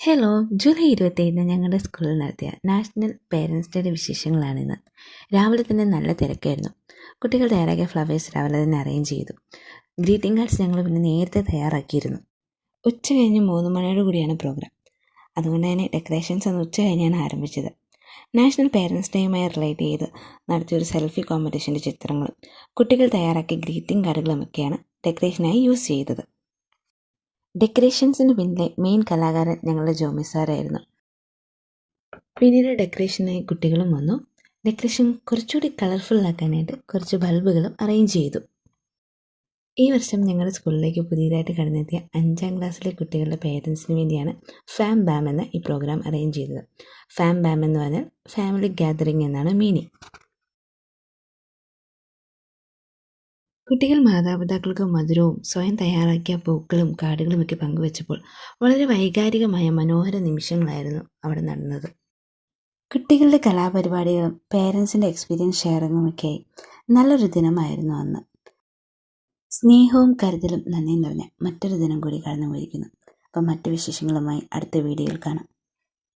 Hello, July 27 ഞങ്ങളുടെ സ്കൂളിൽ നടത്തിയ നാഷണൽ പേരൻസ് ഡേയുടെ വിശേഷങ്ങളാണിന്ന്. രാവിലെ തന്നെ നല്ല തിരക്കായിരുന്നു. കുട്ടികൾ തയ്യാറാക്കിയ ഫ്ലവേഴ്സ് രാവിലെ തന്നെ അറേഞ്ച് ചെയ്തു. ഗ്രീറ്റിംഗ് കാർഡ്സ് ഞങ്ങൾ പിന്നെ നേരത്തെ തയ്യാറാക്കിയിരുന്നു. ഉച്ച കഴിഞ്ഞ് 3 മണിയോട് കൂടിയാണ് പ്രോഗ്രാം. അതുകൊണ്ട് തന്നെ ഡെക്കറേഷൻസ് അന്ന് ഉച്ച കഴിഞ്ഞാണ് ആരംഭിച്ചത്. നാഷണൽ പേരൻസ് ഡേയുമായി റിലേറ്റ് ചെയ്ത് നടത്തിയൊരു സെൽഫി കോമ്പറ്റീഷൻ്റെ ചിത്രങ്ങളും കുട്ടികൾ തയ്യാറാക്കിയ ഗ്രീറ്റിംഗ് കാർഡുകളുമൊക്കെയാണ് ഡെക്കറേഷനായി യൂസ് ചെയ്തത്. ഡെക്കറേഷൻസിന് പിന്നിലെ മെയിൻ കലാകാരൻ ഞങ്ങളുടെ ജോമി സാറായിരുന്നു. പിന്നീട് ഡെക്കറേഷനായി കുട്ടികളും വന്നു. ഡെക്കറേഷൻ കുറച്ചുകൂടി കളർഫുള്ളാക്കാനായിട്ട് കുറച്ച് ബൾബുകളും അറേഞ്ച് ചെയ്തു. ഈ വർഷം ഞങ്ങളുടെ സ്കൂളിലേക്ക് പുതിയതായിട്ട് കടന്നെത്തിയ 5ാം ക്ലാസ്സിലെ കുട്ടികളുടെ പേരൻസിന് വേണ്ടിയാണ് ഫാം ബാം എന്ന ഈ പ്രോഗ്രാം അറേഞ്ച് ചെയ്തത്. ഫാം ബാം എന്ന് പറഞ്ഞാൽ ഫാമിലി ഗ്യാതറിംഗ് എന്നാണ് മീനിങ്. കുട്ടികൾ മാതാപിതാക്കൾക്ക് മധുരവും സ്വയം തയ്യാറാക്കിയ പൂക്കളും കാർഡുകളുമൊക്കെ പങ്കുവച്ചപ്പോൾ വളരെ വൈകാരികമായ മനോഹര നിമിഷങ്ങളായിരുന്നു അവിടെ നടന്നത്. കുട്ടികളുടെ കലാപരിപാടികളും പേരൻസിൻ്റെ എക്സ്പീരിയൻസ് ഷെയറിങ്ങുമൊക്കെയായി നല്ലൊരു ദിനമായിരുന്നു അന്ന്. സ്നേഹവും കരുതലും നന്ദിയും നിറഞ്ഞ മറ്റൊരു ദിനം കൂടി കടന്നു പോയിരിക്കുന്നു. അപ്പം മറ്റു വിശേഷങ്ങളുമായി അടുത്ത വീഡിയോയിൽ കാണാം.